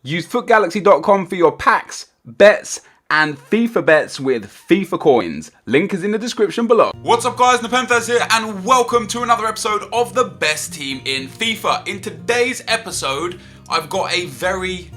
Use footgalaxy.com for your packs, bets, and FIFA bets with FIFA coins. Link is in the description below. What's up guys, NepentheZ here and welcome to another episode of the best team in FIFA. In today's episode, I've got a very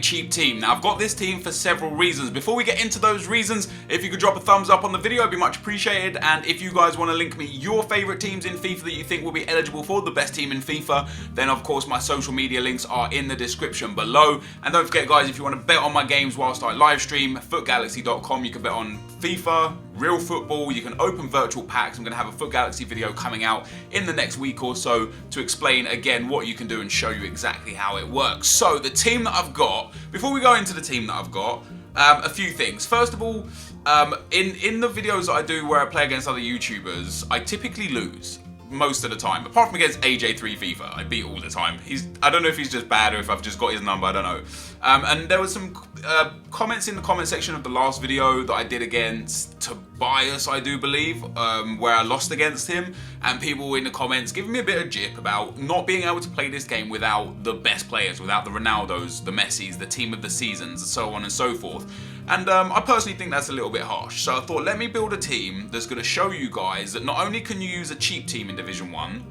cheap team. Now I've got this team for several reasons. Before we get into those reasons, if you could drop a thumbs up on the video, it'd be much appreciated. And if you guys want to link me your favorite teams in FIFA that you think will be eligible for the best team in FIFA, then of course my social media links are in the description below. And don't forget guys, if you want to bet on my games whilst I live stream, footgalaxy.com, you can bet on FIFA, real football, you can open virtual packs. I'm going to have a Foot Galaxy video coming out in the next week or so to explain again what you can do and show you exactly how it works. So the team that I've got, before we go into the team that I've got, a few things. First of all, in the videos that I do where I play against other YouTubers, I typically lose most of the time, apart from against AJ3 FIFA. I beat all the time. I don't know if he's just bad or if I've just got his number, I don't know. And there was some comments in the comment section of the last video that I did against Tobias, I do believe, where I lost against him, and people in the comments giving me a bit of jip about not being able to play this game without the best players, without the Ronaldos, the Messis, the team of the seasons, and so on and so forth. And I personally think that's a little bit harsh. So I thought, let me build a team that's going to show you guys that not only can you use a cheap team in Division 1,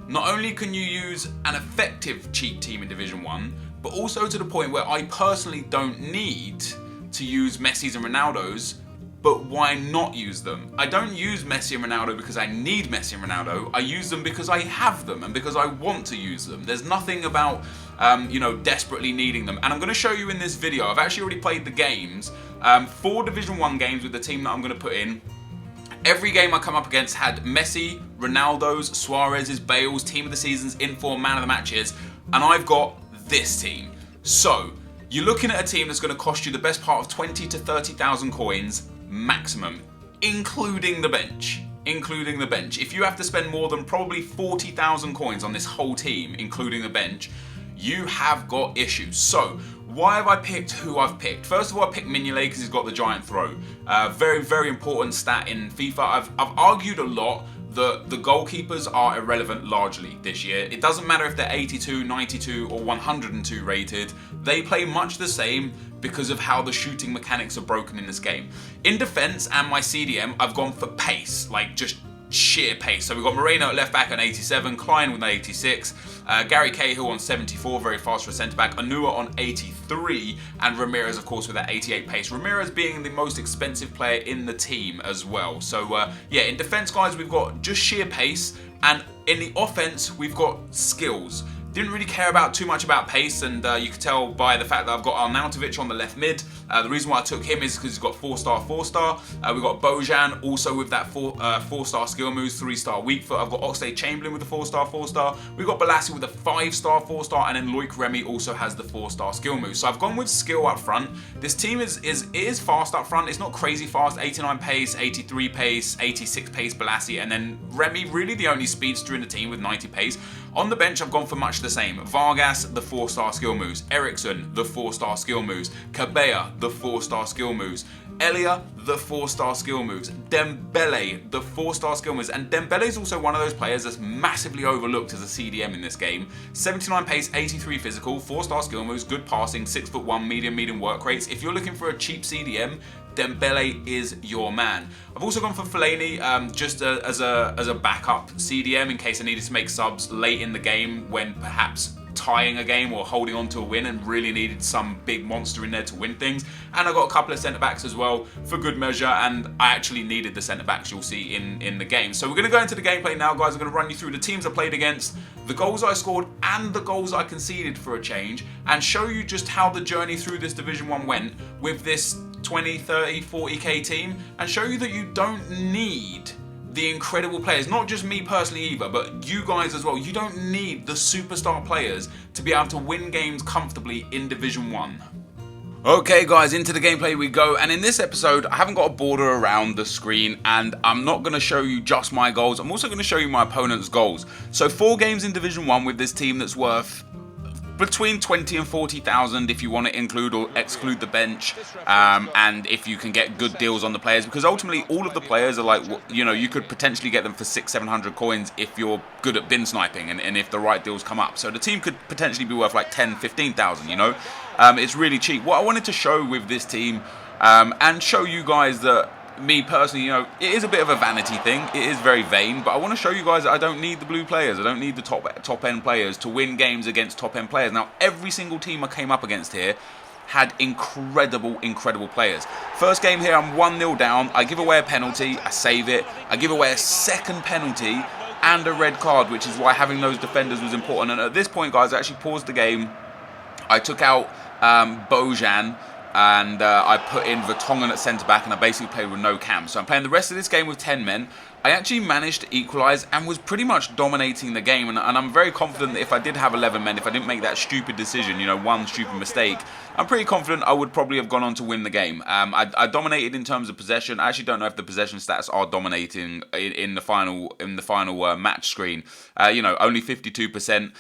not only can you use an effective cheap team in Division 1, but also to the point where I personally don't need to use Messis and Ronaldos, but why not use them? I don't use Messi and Ronaldo because I need Messi and Ronaldo. I use them because I have them and because I want to use them. There's nothing about, desperately needing them. And I'm going to show you in this video. I've actually already played the games, 4 Division 1 games with the team that I'm going to put in. Every game I come up against had Messi, Ronaldo's, Suarez's, Bale's, team of the seasons, inform, man of the matches, and I've got this team. So you're looking at a team that's going to cost you the best part of 20 to 30,000 coins maximum, including the bench. If you have to spend more than probably 40,000 coins on this whole team, including the bench, you have got issues. So why have I picked who I've picked? First of all, I picked Mignolet because he's got the giant throw. Very important stat in FIFA. I've argued a lot that the goalkeepers are irrelevant largely this year. It doesn't matter if they're 82, 92 or 102 rated. They play much the same because of how the shooting mechanics are broken in this game. In defense and my CDM, I've gone for pace, like just sheer pace. So we've got Moreno at left back on 87, Klein with an 86, Gary Cahill on 74, very fast for a centre back, Anua on 83, and Ramirez of course with that 88 pace. Ramirez being the most expensive player in the team as well. So yeah, in defence guys, we've got just sheer pace, and in the offence we've got skills. Didn't really care too much about pace, and you can tell by the fact that I've got Arnautovic on the left mid. The reason why I took him is because he's got 4-star, 4-star. We've got Bojan also with that 4-star skill moves, 3-star weak foot. I've got Oxlade-Chamberlain with the 4-star, 4-star. We've got Balassi with a 5-star, 4-star, and then Loic Remy also has the 4-star skill moves. So I've gone with skill up front. This team is fast up front. It's not crazy fast. 89 pace, 83 pace, 86 pace Balassi, and then Remy really the only speedster in the team with 90 pace. On the bench, I've gone for much the same. Vargas, the 4-star skill moves. Eriksson, the 4-star skill moves. Cabella, the 4-star skill moves. Elia, the 4-star skill moves. Dembele, the 4-star skill moves. And Dembele is also one of those players that's massively overlooked as a CDM in this game. 79 pace, 83 physical, 4-star skill moves, good passing, 6'1", medium work rates. If you're looking for a cheap CDM, Dembele is your man. I've also gone for Fellaini just as a backup CDM in case I needed to make subs late in the game when perhaps tying a game or holding on to a win and really needed some big monster in there to win things. And I got a couple of centre-backs as well for good measure, and I actually needed the centre-backs you'll see in the game. So we're going to go into the gameplay now, guys. I'm going to run you through the teams I played against, the goals I scored and the goals I conceded for a change, and show you just how the journey through this Division 1 went with this 20, 30, 40k team, and show you that you don't need the incredible players, not just me personally either, but you guys as well. You don't need the superstar players to be able to win games comfortably in Division 1. Okay guys, into the gameplay we go, and in this episode I haven't got a border around the screen, and I'm not going to show you just my goals, I'm also going to show you my opponent's goals. So 4 games in Division 1 with this team that's worth between 20 and 40,000 if you want to include or exclude the bench, and if you can get good deals on the players, because ultimately all of the players are like, you know, you could potentially get them for 600-700 coins if you're good at bin sniping and if the right deals come up. So the team could potentially be worth like 10-15,000, you know. It's really cheap. What I wanted to show with this team, and show you guys that, me personally, you know, it is a bit of a vanity thing. It is very vain, but I want to show you guys that I don't need the blue players. I don't need the top end players to win games against top end players. Now, every single team I came up against here had incredible players. First game here, I'm 1-0 down. I give away a penalty. I save it. I give away a second penalty and a red card, which is why having those defenders was important. And at this point, guys, I actually paused the game. I took out Bojan, and I put in Vertonghen at centre-back, and I basically played with no cam. So I'm playing the rest of this game with 10 men. I actually managed to equalise and was pretty much dominating the game, and I'm very confident that if I did have 11 men, if I didn't make that stupid decision, you know, one stupid mistake, I'm pretty confident I would probably have gone on to win the game. I dominated in terms of possession. I actually don't know if the possession stats are dominating in the final match screen. You know, only 52%.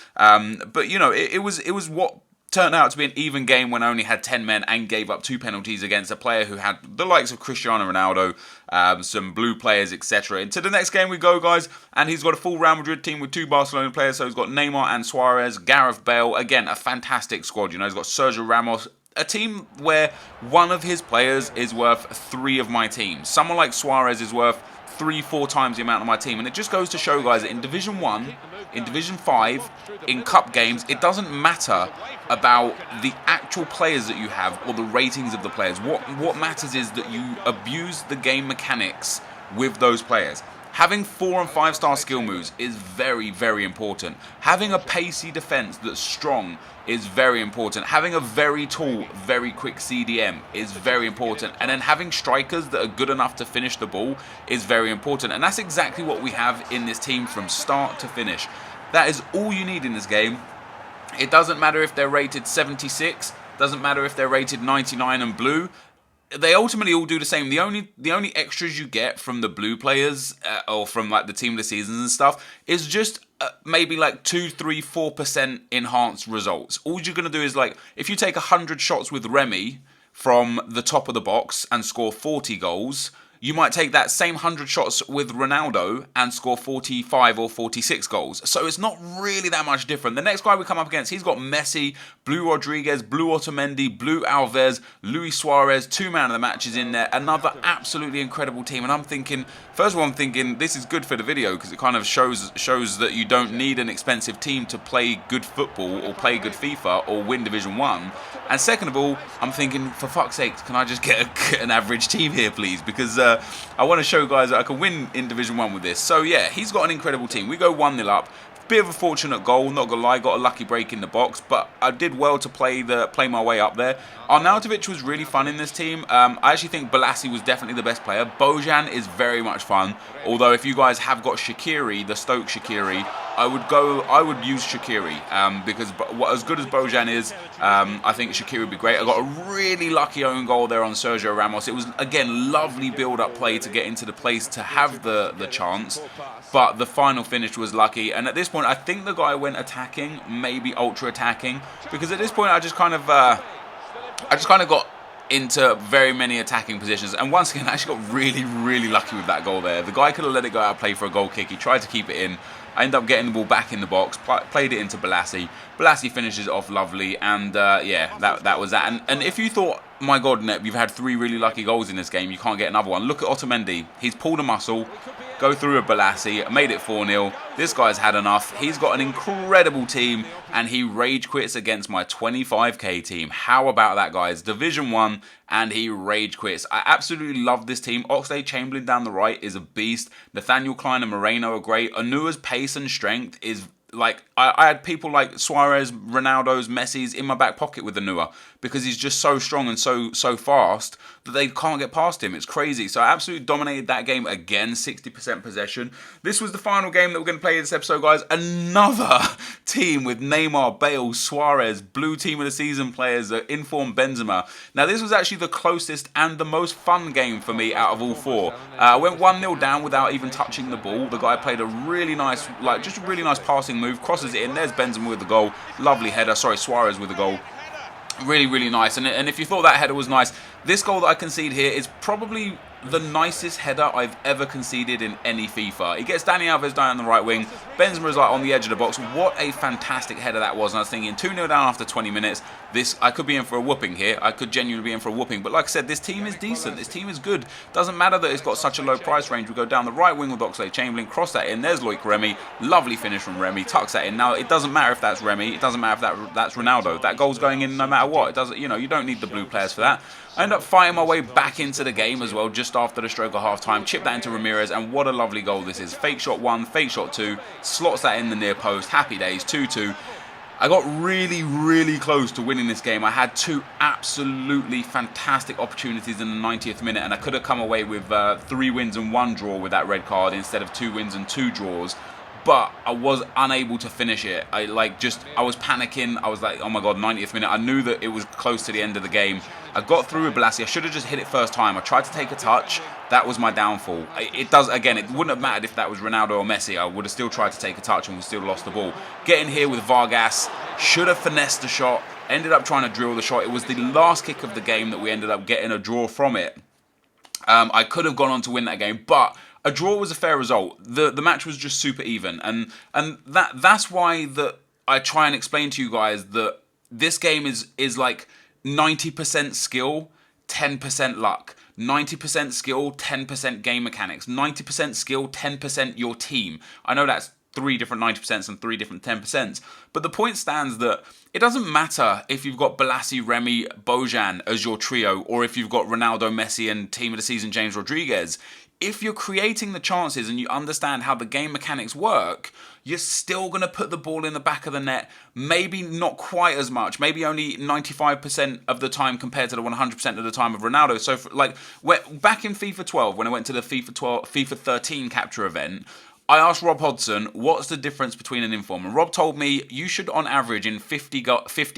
But you know, it was what turned out to be an even game when I only had 10 men and gave up 2 penalties against a player who had the likes of Cristiano Ronaldo, some blue players, etc. Into the next game we go, guys, and he's got a full Real Madrid team with 2 Barcelona players. So he's got Neymar and Suarez, Gareth Bale, again, a fantastic squad. You know, he's got Sergio Ramos, a team where one of his players is worth 3 of my team. Someone like Suarez is worth 3-4 times the amount of my team, and it just goes to show, guys, that in Division 1, in Division 5, in cup games, it doesn't matter about the actual players that you have or the ratings of the players. What matters is that you abuse the game mechanics with those players. Having 4 and 5 star skill moves is very important. Having a pacey defense that's strong is very important. Having a very tall, very quick CDM is very important. And then having strikers that are good enough to finish the ball is very important. And that's exactly what we have in this team from start to finish. That is all you need in this game. It doesn't matter if they're rated 76, doesn't matter if they're rated 99 and blue. They ultimately all do the same. The only extras you get from the blue players or from like the team of the seasons and stuff is just maybe like 2-3-4% enhanced results. All you're gonna do is, like, if you take 100 shots with Remy from the top of the box and score 40 goals, you might take that same 100 shots with Ronaldo and score 45 or 46 goals. So it's not really that much different. The next guy we come up against, he's got Messi, Blue Rodriguez, Blue Otamendi, Blue Alves, Luis Suarez, 2 man of the matches in there. Another absolutely incredible team. And I'm thinking, first of all, I'm thinking this is good for the video because it kind of shows that you don't need an expensive team to play good football or play good FIFA or win Division 1. And second of all, I'm thinking, for fuck's sake, can I just get an average team here, please? Because I want to show guys that I can win in Division 1 with this. So yeah, he's got an incredible team. We go 1-0 up. Bit of a fortunate goal, not gonna lie, got a lucky break in the box, but I did well to play my way up there. Arnautovic was really fun in this team. I actually think Balassi was definitely the best player. Bojan is very much fun, although if you guys have got Shaqiri, the Stoke Shaqiri, I would use Shaqiri because as good as Bojan is, I think Shaqiri would be great. I got a really lucky own goal there on Sergio Ramos. It was, again, lovely build-up play to get into the place to have the chance, but the final finish was lucky. And at this point, I think the guy went attacking, maybe ultra attacking, because at this point I just kind of got into very many attacking positions, and once again I actually got really lucky with that goal there. The guy could have let it go out of play for a goal kick. He tried to keep it in. I ended up getting the ball back in the box, played it into Balassi. Balassi finishes it off lovely, and yeah, that was that. And if you thought, my God, Nep, you've had 3 really lucky goals in this game, you can't get another one. Look at Otamendi. He's pulled a muscle, go through a Balassi, made it 4-0. This guy's had enough. He's got an incredible team, and he rage quits against my 25k team. How about that, guys? Division 1, and he rage quits. I absolutely love this team. Oxlade-Chamberlain down the right is a beast. Nathaniel Klein and Moreno are great. Anua's pace and strength is... like, I had people like Suarez, Ronaldo's, Messi's in my back pocket with Anua because he's just so strong and so fast that they can't get past him. It's crazy. So I absolutely dominated that game again, 60% possession. This was the final game that we're going to play in this episode, guys. Another team with Neymar, Bale, Suarez, blue team of the season players, informed Benzema. Now, this was actually the closest and the most fun game for me out of all 4. I went 1-0 down without even touching the ball. The guy played a really nice, just a really nice passing move, crosses it in. There's Benzema with the goal. Lovely header. Sorry, Suarez with the goal. Really, really nice. And if you thought that header was nice, this goal that I concede here is probably the nicest header I've ever conceded in any FIFA. He gets Dani Alves down the right wing. Benzema is like on the edge of the box. What a fantastic header that was. And I was thinking 2-0 down after 20 minutes. I could be in for a whooping here. I could genuinely be in for a whooping. But like I said, this team is decent. This team is good. Doesn't matter that it's got such a low price range. We go down the right wing with Oxlade-Chamberlain, cross that in. There's Loic Remy. Lovely finish from Remy. Tucks that in. Now, it doesn't matter if that's Remy. It doesn't matter if that's Ronaldo. That goal's going in no matter what. It doesn't, you know, you don't need the blue players for that. I end up fighting my way back into the game as well, just after the stroke of half-time. Chip that into Ramirez, and what a lovely goal this is. Fake shot 1, fake shot 2, slots that in the near post. Happy days, 2-2. I got really, really close to winning this game. I had 2 absolutely fantastic opportunities in the 90th minute, and I could have come away with 3 wins and 1 draw with that red card instead of 2 wins and 2 draws. But I was unable to finish it. I was panicking. I was like, oh my god, 90th minute. I knew that it was close to the end of the game. I got through with Bolasie. I should have just hit it first time. I tried to take a touch. That was my downfall. It wouldn't have mattered if that was Ronaldo or Messi. I would have still tried to take a touch and we still lost the ball. Getting here with Vargas. Should have finessed the shot. Ended up trying to drill the shot. It was the last kick of the game that we ended up getting a draw from it. I could have gone on to win that game, but a draw was a fair result. The match was just super even, and that's why I try and explain to you guys that this game is like 90% skill, 10% luck. 90% skill, 10% game mechanics. 90% skill, 10% your team. I know that's 3 different 90% and 3 different 10%. But the point stands that it doesn't matter if you've got Bolasie, Remy, Bojan as your trio, or if you've got Ronaldo, Messi, and team of the season James Rodriguez. If you're creating the chances and you understand how the game mechanics work, you're still going to put the ball in the back of the net. Maybe not quite as much. Maybe only 95% of the time compared to the 100% of the time of Ronaldo. So, back in FIFA 12, when I went to the FIFA 13 capture event, I asked Rob Hodgson, what's the difference between an inform? And Rob told me you should, on average, in 50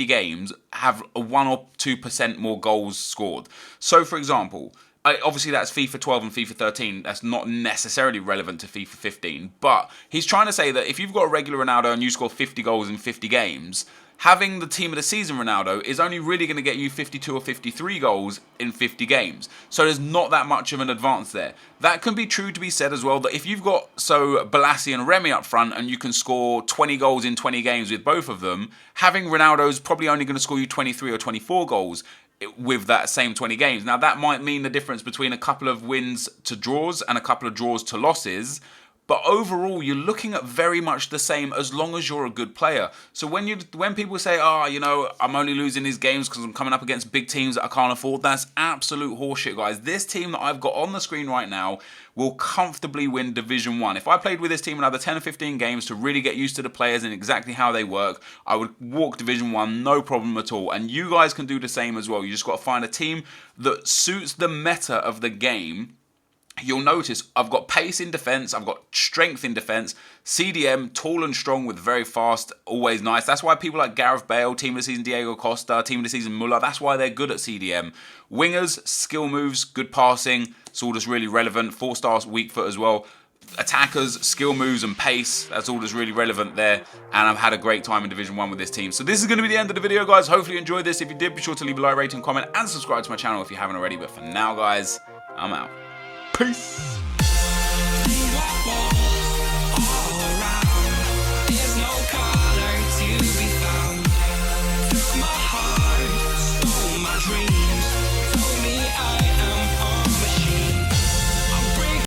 games, have a 1 or 2% more goals scored. So, for example, obviously that's FIFA 12 and FIFA 13. That's not necessarily relevant to FIFA 15. But he's trying to say that if you've got a regular Ronaldo and you score 50 goals in 50 games, having the team of the season Ronaldo is only really going to get you 52 or 53 goals in 50 games. So there's not that much of an advance there. That can be true to be said as well, that if you've got Bolasie and Remy up front and you can score 20 goals in 20 games with both of them, having Ronaldo's probably only going to score you 23 or 24 goals with that same 20 games. Now that might mean the difference between a couple of wins to draws and a couple of draws to losses, but overall you're looking at very much the same as long as you're a good player. So when people say, I'm only losing these games because I'm coming up against big teams that I can't afford, that's absolute horseshit, guys. This team that I've got on the screen right now will comfortably win Division 1. If I played with this team another 10 or 15 games to really get used to the players and exactly how they work, I would walk Division 1, no problem at all. And you guys can do the same as well. You just got to find a team that suits the meta of the game. You'll notice I've got pace in defence, I've got strength in defence, CDM, tall and strong with very fast, always nice. That's why people like Gareth Bale, team of the season Diego Costa, team of the season Muller, that's why they're good at CDM. Wingers, skill moves, good passing, it's all just really relevant. 4-star weak foot as well. Attackers, skill moves and pace, that's all just really relevant there. And I've had a great time in Division 1 with this team. So this is going to be the end of the video, guys. Hopefully you enjoyed this. If you did, be sure to leave a like, rating, comment, and subscribe to my channel if you haven't already. But for now, guys, I'm out. Peace.